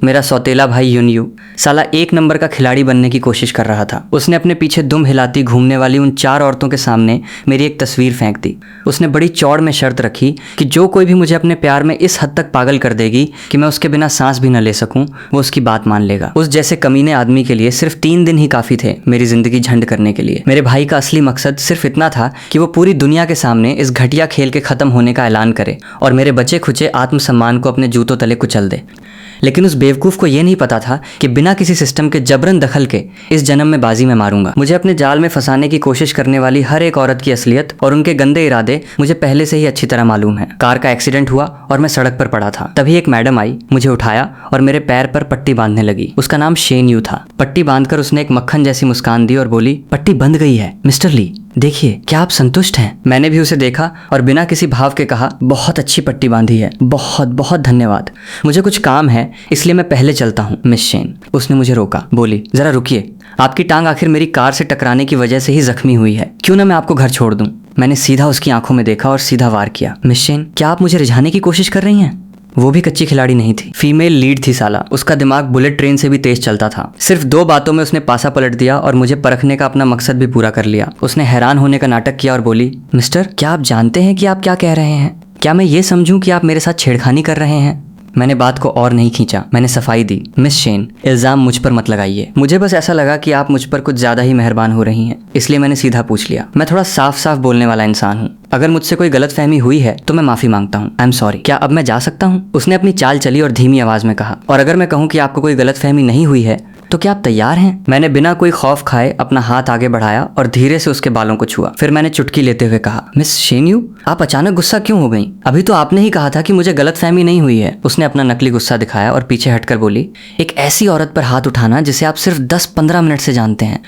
मेरा सौतेला भाई यूनियू साला एक नंबर का खिलाड़ी बनने की कोशिश कर रहा था। उसने अपने पीछे दुम हिलाती घूमने वाली उन 4 औरतों के सामने मेरी एक तस्वीर फेंक दी। उसने बड़ी चौड़ में शर्त रखी कि जो कोई भी मुझे अपने प्यार में इस हद तक पागल कर देगी कि मैं उसके बिना सांस भी न ले सकूं, वो उसकी बात मान लेगा। उस जैसे कमीने आदमी के लिए सिर्फ 3 दिन ही काफ़ी थे मेरी ज़िंदगी झंड करने के लिए। मेरे भाई का असली मकसद सिर्फ इतना था कि वो पूरी दुनिया के सामने इस घटिया खेल के ख़त्म होने का ऐलान करे और मेरे बचे खुचे आत्मसम्मान को अपने जूतों तले कुचल दे। लेकिन उस बेवकूफ़ को यह नहीं पता था कि बिना किसी सिस्टम के जबरन दखल के इस जन्म में बाजी में मारूंगा। मुझे अपने जाल में फंसाने की कोशिश करने वाली हर एक औरत की असलियत और उनके गंदे इरादे मुझे पहले से ही अच्छी तरह मालूम है। कार का एक्सीडेंट हुआ और मैं सड़क पर पड़ा था। तभी एक मैडम आई, मुझे उठाया और मेरे पैर पर पट्टी बांधने लगी। उसका नाम शेन यू था। पट्टी बांधकर उसने एक मक्खन जैसी मुस्कान दी और बोली, पट्टी बंध गई है मिस्टर ली, देखिए क्या आप संतुष्ट हैं? मैंने भी उसे देखा और बिना किसी भाव के कहा, बहुत अच्छी पट्टी बांधी है, बहुत बहुत धन्यवाद। मुझे कुछ काम है इसलिए मैं पहले चलता हूँ मिस शेन। उसने मुझे रोका, बोली, जरा रुकिए, आपकी टांग आखिर मेरी कार से टकराने की वजह से ही जख्मी हुई है, क्यों ना मैं आपको घर छोड़ दूं। मैंने सीधा उसकी आंखों में देखा और सीधा वार किया, मिस शेन क्या आप मुझे रिझाने की कोशिश कर रही हैं? वो भी कच्ची खिलाड़ी नहीं थी, फीमेल लीड थी साला। उसका दिमाग बुलेट ट्रेन से भी तेज चलता था। सिर्फ 2 बातों में उसने पासा पलट दिया और मुझे परखने का अपना मकसद भी पूरा कर लिया। उसने हैरान होने का नाटक किया और बोली, मिस्टर क्या आप जानते हैं कि आप क्या कह रहे हैं? क्या मैं ये समझूं कि आप मेरे साथ छेड़खानी कर रहे हैं? मैंने बात को और नहीं खींचा, मैंने सफाई दी, मिस शेन इल्ज़ाम मुझ पर मत लगाइए। मुझे बस ऐसा लगा कि आप मुझ पर कुछ ज़्यादा ही मेहरबान हो रही हैं, इसलिए मैंने सीधा पूछ लिया। मैं थोड़ा साफ साफ बोलने वाला इंसान हूँ। अगर मुझसे कोई गलतफहमी हुई है तो मैं माफ़ी मांगता हूँ, आई एम सॉरी। क्या अब मैं जा सकता हूँ? उसने अपनी चाल चली और धीमी आवाज़ में कहा, और अगर मैं कहूँ कि आपको कोई गलतफहमी नहीं हुई है तो क्या आप तैयार हैं? मैंने बिना कोई खौफ खाए अपना हाथ आगे बढ़ाया और धीरे से उसके बालों को छुआ। फिर मैंने चुटकी लेते हुए कहा, मिस शेन्यू आप अचानक गुस्सा क्यों हो गई? अभी तो आपने ही कहा था कि मुझे गलतफहमी नहीं हुई है। उसने अपना नकली गुस्सा दिखाया और पीछे हटकर बोली, एक ऐसी औरत पर हाथ उठाना जिसे आप सिर्फ 10-15 मिनट से जानते हैं।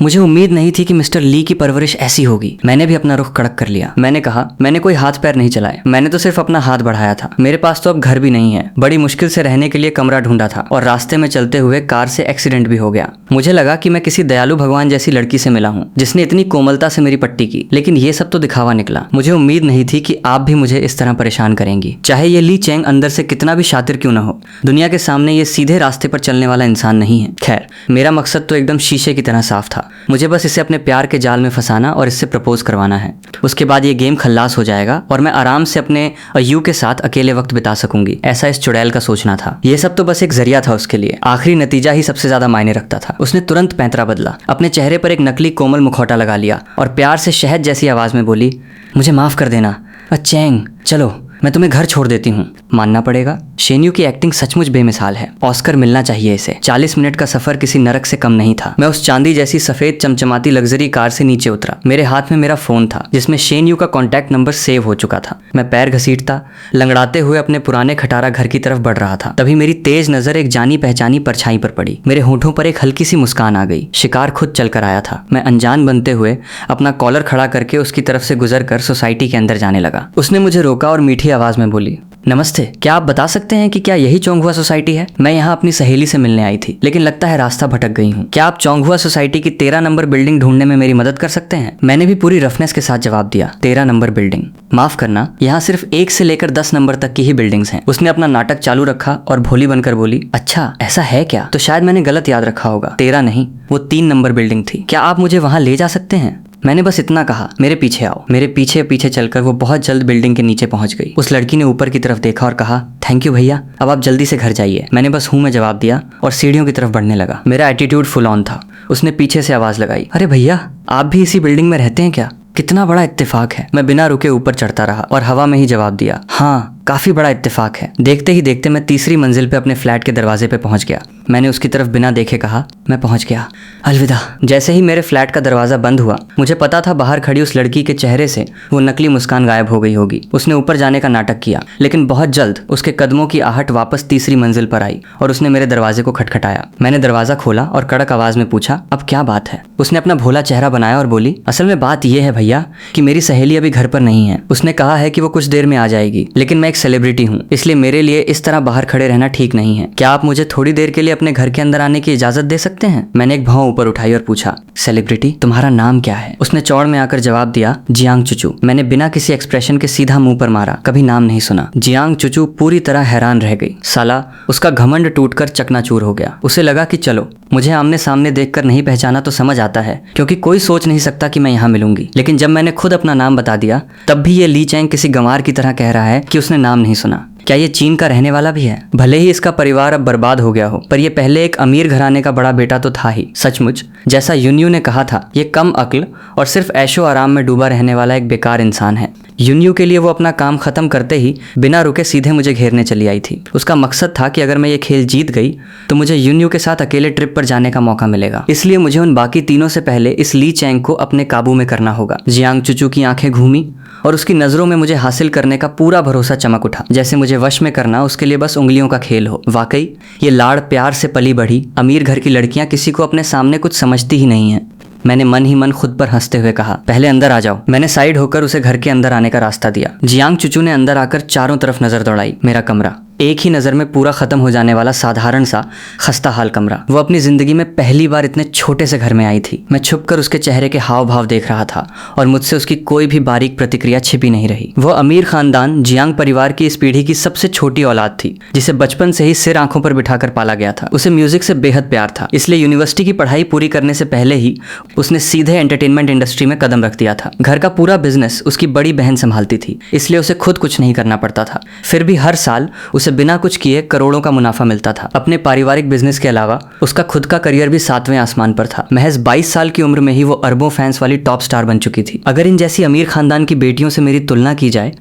मुझे उम्मीद नहीं थी कि मिस्टर ली की परवरिश ऐसी होगी। मैंने भी अपना रुख कड़क कर लिया। मैंने कहा, मैंने कोई हाथ पैर नहीं चलाए, मैंने तो सिर्फ अपना हाथ बढ़ाया था। मेरे पास तो अब घर भी नहीं है। बड़ी मुश्किल से रहने के लिए कमरा ढूंढा था और रास्ते में चलते हुए कार से एक्सीडेंट भी हो गया। मुझे लगा कि मैं किसी दयालु भगवान जैसी लड़की से मिला हूँ जिसने इतनी कोमलता से मेरी पट्टी की, लेकिन ये सब तो दिखावा निकला। मुझे उम्मीद नहीं थी कि आप भी मुझे इस तरह परेशान करेंगी, चाहे ये ली चेंग अंदर से कितना भी शातिर क्यों न हो। दुनिया के सामने ये सीधे रास्ते पर चलने वाला इंसान नहीं है। खैर, मेरा मकसद तो एकदम शीशे की तरह साफ था। मुझे बस इसे अपने प्यार के जाल में फंसाना और इससे प्रपोज करवाना है। उसके बाद ये गेम खल्लास हो जाएगा और मैं आराम से अपने यू के साथ अकेले वक्त बिता सकूंगी। ऐसा इस चुड़ैल का सोचना था। ये सब तो बस एक जरिया था उसके लिए, आखिरी नतीजा ही सबसे ज्यादा मायने रखता था। उसने तुरंत पैंतरा बदला, अपने चेहरे पर एक नकली कोमल मुखौटा लगा लिया और प्यार से शहद जैसी आवाज में बोली, मुझे माफ कर देना चैंग, चलो मैं तुम्हें घर छोड़ देती हूँ। मानना पड़ेगा, शेन्यू की एक्टिंग सचमुच बेमिसाल है। ऑस्कर मिलना चाहिए इसे। 40 मिनट का सफर किसी नरक से कम नहीं था। मैं उस चांदी जैसी सफेद चमचमाती लग्जरी कार से नीचे उतरा। मेरे हाथ में मेरा फोन था जिसमें शेन्यू का कॉन्टैक्ट नंबर सेव हो चुका था। मैं पैर घसीटता लंगड़ाते हुए अपने पुराने खटारा घर की तरफ बढ़ रहा था। तभी मेरी तेज नजर एक जानी पहचानी परछाई पर पड़ी। मेरे होठों पर एक हल्की सी मुस्कान आ गई। शिकार खुद चलकर आया था। मैं अनजान बनते हुए अपना कॉलर खड़ा करके उसकी तरफ से गुजर कर सोसाइटी के अंदर जाने लगा। उसने मुझे रोका और मीठी आवाज में बोली, नमस्ते, क्या आप बता सकते हैं कि क्या यही चौंगहुआ सोसाइटी है? मैं यहाँ अपनी सहेली से मिलने आई थी, लेकिन लगता है रास्ता भटक गई हूँ। क्या आप चौंगहुआ सोसाइटी की 13 नंबर बिल्डिंग ढूंढने में मेरी मदद कर सकते हैं? मैंने भी पूरी रफनेस के साथ जवाब दिया, 13 नंबर बिल्डिंग? माफ करना, यहाँ सिर्फ 1 से लेकर 10 नंबर तक की ही बिल्डिंग्स हैं। उसने अपना नाटक चालू रखा और भोली बनकर बोली, अच्छा ऐसा है क्या? तो शायद मैंने गलत याद रखा होगा। 13 नहीं, वो 3 नंबर बिल्डिंग थी। क्या आप मुझे वहाँ ले जा सकते हैं? मैंने बस इतना कहा, मेरे पीछे आओ। मेरे पीछे पीछे चलकर वो बहुत जल्द बिल्डिंग के नीचे पहुंच गई। उस लड़की ने ऊपर की तरफ देखा और कहा, थैंक यू भैया, अब आप जल्दी से घर जाइए। मैंने बस हूँ में जवाब दिया और सीढ़ियों की तरफ बढ़ने लगा। मेरा एटीट्यूड फुल ऑन था। उसने पीछे से आवाज लगाई, अरे भैया आप भी इसी बिल्डिंग में रहते हैं क्या? कितना बड़ा इत्तेफाक है। मैं बिना रुके ऊपर चढ़ता रहा और हवा में ही जवाब दिया, हाँ काफी बड़ा इत्तेफाक है। देखते ही देखते मैं तीसरी मंजिल पे अपने फ्लैट के दरवाजे पे पहुंच गया। मैंने उसकी तरफ बिना देखे कहा, मैं पहुंच गया, अलविदा। जैसे ही मेरे फ्लैट का दरवाजा बंद हुआ, मुझे पता था बाहर खड़ी उस लड़की के चेहरे से वो नकली मुस्कान गायब हो गई होगी। उसने ऊपर जाने का नाटक किया, लेकिन बहुत जल्द उसके कदमों की आहट वापस तीसरी मंजिल पर आई और उसने मेरे दरवाजे को खटखटाया। मैंने दरवाजा खोला और कड़क आवाज में पूछा, अब क्या बात है? उसने अपना भोला चेहरा बनाया और बोली, असल में बात यह है भैया कि मेरी सहेली अभी घर पर नहीं है। उसने कहा है कि वो कुछ देर में आ जाएगी, लेकिन मैं एक एक सेलिब्रिटी हूँ, इसलिए मेरे लिए इस तरह बाहर खड़े रहना ठीक नहीं है। क्या आप मुझे थोड़ी देर के लिए अपने घर के अंदर आने की इजाजत दे सकते हैं? मैंने एक भौं ऊपर उठाई और पूछा, सेलिब्रिटी, तुम्हारा नाम क्या है? उसने चौड़ में आकर जवाब दिया, जियांग चुचू। मैंने बिना किसी एक्सप्रेशन के सीधा मुंह पर मारा, कभी नाम नहीं सुना। जियांग चुचू पूरी तरह हैरान रह गई। साला, उसका घमंड टूटकर चकनाचूर हो गया। उसे लगा कि चलो, मुझे आमने सामने देखकर नहीं पहचाना तो समझ आता है, क्योंकि कोई सोच नहीं सकता कि मैं यहाँ मिलूंगी। लेकिन जब मैंने खुद अपना नाम बता दिया, तब भी ये ली चैंग किसी गंवार की तरह कह रहा है कि उसने नाम नहीं सुना। क्या ये चीन का रहने वाला भी है? भले ही इसका परिवार अब बर्बाद हो गया हो, पर यह पहले एक अमीर घराने का बड़ा बेटा तो था ही। सचमुच जैसा युनयू ने कहा था, ये कम अक्ल और सिर्फ ऐशो आराम में डूबा रहने वाला एक बेकार इंसान है। युनयू के लिए वो अपना काम खत्म करते ही बिना रुके सीधे मुझे घेरने चली आई थी। उसका मकसद था कि अगर मैं ये खेल जीत गई तो मुझे युनयू के साथ अकेले ट्रिप पर जाने का मौका मिलेगा। इसलिए मुझे उन बाकी तीनों से पहले इस ली चैंग को अपने काबू में करना होगा। जियांग चुचू की आंखें घूमी और उसकी नजरों में मुझे हासिल करने का पूरा भरोसा चमक उठा, जैसे मुझे वश में करना उसके लिए बस उंगलियों का खेल हो। वाकई ये लाड़ प्यार से पली बढ़ी अमीर घर की लड़कियां किसी को अपने सामने कुछ समझती ही नहीं है। मैंने मन ही मन खुद पर हंसते हुए कहा, पहले अंदर आ जाओ। मैंने साइड होकर उसे घर के अंदर आने का रास्ता दिया। जियांग चुचू ने अंदर आकर चारों तरफ नजर दौड़ाई। मेरा कमरा, एक ही नज़र में पूरा ख़त्म हो जाने वाला साधारण सा खस्ता हाल कमरा। वो अपनी ज़िंदगी में पहली बार इतने छोटे से घर में आई थी। मैं छुपकर उसके चेहरे के हाव भाव देख रहा था और मुझसे उसकी कोई भी बारीक प्रतिक्रिया छिपी नहीं रही। वो अमीर ख़ानदान जियांग परिवार की इस पीढ़ी की सबसे छोटी औलाद थी, जिसे बचपन से ही सिर आंखों पर बिठाकर पाला गया था। उसे म्यूजिक से बेहद प्यार था, इसलिए यूनिवर्सिटी की पढ़ाई पूरी करने से पहले ही उसने सीधे एंटरटेनमेंट इंडस्ट्री में कदम रख दिया था। घर का पूरा बिजनेस उसकी बड़ी बहन संभालती थी, इसलिए उसे खुद कुछ नहीं करना पड़ता था। फिर भी हर साल उसे बिना कुछ किए करोड़ों का मुनाफा मिलता था। अपने पारिवारिक बिजनेस के अलावा उसका खुद का करियर भी 7वें आसमान पर था। महज 22 साल की उम्र में ही वो अरबों फैंस वाली टॉप स्टार बन चुकी थी। अगर इन जैसी अमीर खानदान की बेटियों से मेरी तुलना की जाए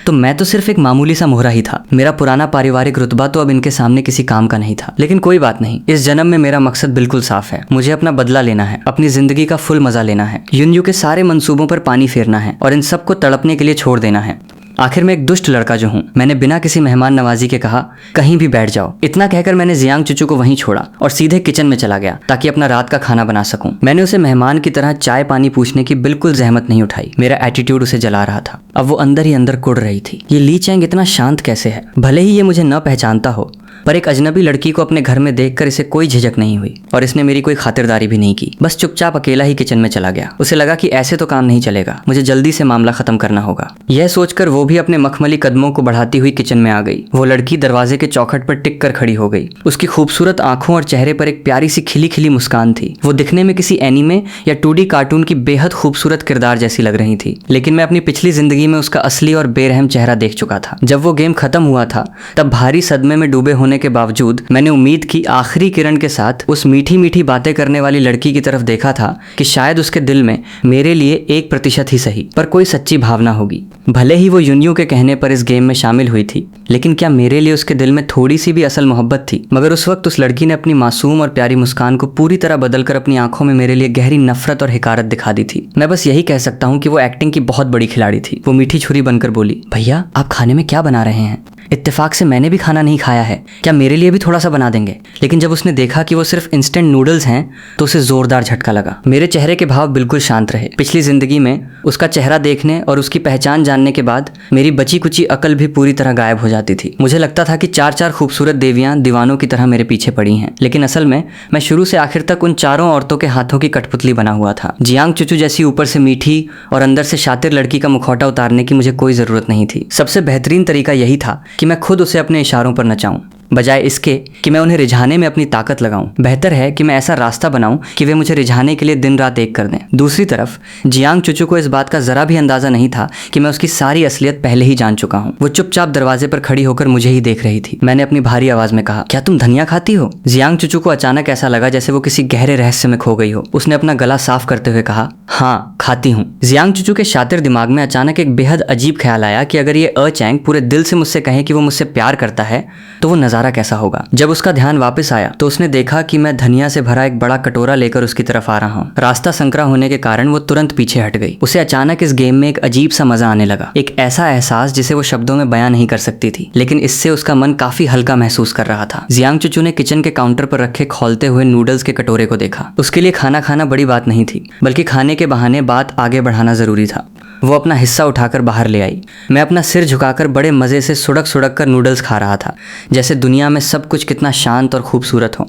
तो मैं तो सिर्फ एक मामूली सा मोहरा ही था। मेरा पुराना पारिवारिक रुतबा तो अब इनके सामने किसी काम का नहीं था। लेकिन कोई बात नहीं, इस जन्म में मेरा मकसद बिल्कुल साफ है। मुझे अपना बदला लेना है, अपनी जिंदगी का फुल मजा लेना है, युनयू के सारे मंसूबों पर पानी फेरना है और इन सबको तड़पने के लिए छोड़ देना है। आखिर मैं एक दुष्ट लड़का जो हूँ। मैंने बिना किसी मेहमान नवाजी के कहा, कहीं भी बैठ जाओ। इतना कहकर मैंने जियांग चुचू को वहीं छोड़ा और सीधे किचन में चला गया ताकि अपना रात का खाना बना सकूं। मैंने उसे मेहमान की तरह चाय पानी पूछने की बिल्कुल जहमत नहीं उठाई। मेरा एटीट्यूड उसे जला रहा था। अब वो अंदर ही अंदर कुड़ रही थी। ये ली चैंग इतना शांत कैसे है? भले ही ये मुझे न पहचानता हो, पर एक अजनबी लड़की को अपने घर में देखकर इसे कोई झिझक नहीं हुई और इसने मेरी कोई खातिरदारी भी नहीं की। बस चुपचाप अकेला ही किचन में चला गया। उसे लगा कि ऐसे तो काम नहीं चलेगा, मुझे जल्दी से मामला खत्म करना होगा। यह सोचकर वो भी अपने मखमली कदमों को बढ़ाती हुई किचन में आ गई। वो लड़की दरवाजे के चौखट पर टिक कर खड़ी हो गई। उसकी खूबसूरत आंखों और चेहरे पर एक प्यारी सी खिली खिली मुस्कान थी। वो दिखने में किसी एनीमे या 2D कार्टून की बेहद खूबसूरत किरदार जैसी लग रही थी। लेकिन मैं अपनी पिछली जिंदगी में उसका असली और बेरहम चेहरा देख चुका था। जब वो गेम खत्म हुआ था, तब भारी सदमे में डूबे होने के बावजूद मैंने उम्मीद की आखिरी किरण के साथ उस मीठी मीठी बातें करने वाली लड़की की तरफ देखा था कि शायद उसके दिल में मेरे लिए 1% ही सही, पर कोई सच्ची भावना होगी। भले ही वो युनयू के कहने पर इस गेम में शामिल हुई थी, लेकिन क्या मेरे लिए उसके दिल में थोड़ी सी भी असल मोहब्बत थी? मगर उस वक्त उस लड़की ने अपनी मासूम और प्यारी मुस्कान को पूरी तरह बदलकर अपनी आंखों में मेरे लिए गहरी नफरत और हिकारत दिखा दी थी। मैं बस यही कह सकता हूँ कि वो एक्टिंग की बहुत बड़ी खिलाड़ी थी। वो मीठी छुरी बनकर बोली, भैया आप खाने में क्या बना रहे हैं? इत्तेफाक से मैंने भी खाना नहीं खाया है, क्या मेरे लिए भी थोड़ा सा बना देंगे? लेकिन जब उसने देखा कि वो सिर्फ इंस्टेंट नूडल्स हैं तो उसे जोरदार झटका लगा। मेरे चेहरे के भाव बिल्कुल शांत रहे। पिछली जिंदगी में उसका चेहरा देखने और उसकी पहचान जानने के बाद मेरी बची कुची अकल भी पूरी तरह गायब हो जाती थी। मुझे लगता था कि 4 खूबसूरत देवियां दीवानों की तरह मेरे पीछे पड़ी हैं, लेकिन असल में मैं शुरू से आखिर तक उन चारों औरतों के हाथों की कठपुतली बना हुआ था। जियांग चुचू जैसी ऊपर से मीठी और अंदर से शातिर लड़की का मुखौटा उतारने की मुझे कोई जरूरत नहीं थी। सबसे बेहतरीन तरीका यही था कि मैं खुद उसे अपने इशारों पर नचाऊं, बजाय इसके कि मैं उन्हें रिझाने में अपनी ताकत लगाऊं। बेहतर है कि मैं ऐसा रास्ता बनाऊं कि वे मुझे रिझाने के लिए दिन रात एक कर दें। दूसरी तरफ जियांग चुचू को इस बात का जरा भी अंदाजा नहीं था कि मैं उसकी सारी असलियत पहले ही जान चुका हूं। वो चुपचाप दरवाजे पर खड़ी होकर मुझे ही देख रही थी। मैंने अपनी भारी आवाज में कहा, क्या तुम धनिया खाती हो? जियांग चुचू को अचानक ऐसा लगा जैसे वो किसी गहरे रहस्य में खो गई हो। उसने अपना गला साफ करते हुए कहा, हाँ खाती हूँ। जियांग चुचू के शातिर दिमाग में अचानक एक बेहद अजीब ख्याल आया कि अगर ये चैंग पूरे दिल से मुझसे कहे कि वो मुझसे प्यार करता है तो वो नजारा कैसा होगा। जब उसका ध्यान वापस आया तो उसने देखा कि मैं धनिया से भरा एक बड़ा कटोरा लेकर उसकी तरफ आ रहा हूँ। रास्ता संकरा होने के कारण वो तुरंत पीछे हट गई। उसे अचानक इस गेम में एक अजीब सा मजा आने लगा, एक ऐसा एहसास जिसे वो शब्दों में बयां नहीं कर सकती थी, लेकिन इससे उसका मन काफी हल्का महसूस कर रहा था। जियांग चुचू ने किचन के काउंटर पर रखे खौलते हुए नूडल्स के कटोरे को देखा। उसके लिए खाना खाना बड़ी बात नहीं थी, बल्कि खाने के बहाने बात आगे बढ़ाना जरूरी था। वो अपना हिस्सा उठाकर बाहर ले आई। मैं अपना सिर झुकाकर बड़े मज़े से सुड़क सुड़क कर नूडल्स खा रहा था, जैसे दुनिया में सब कुछ कितना शांत और खूबसूरत हो।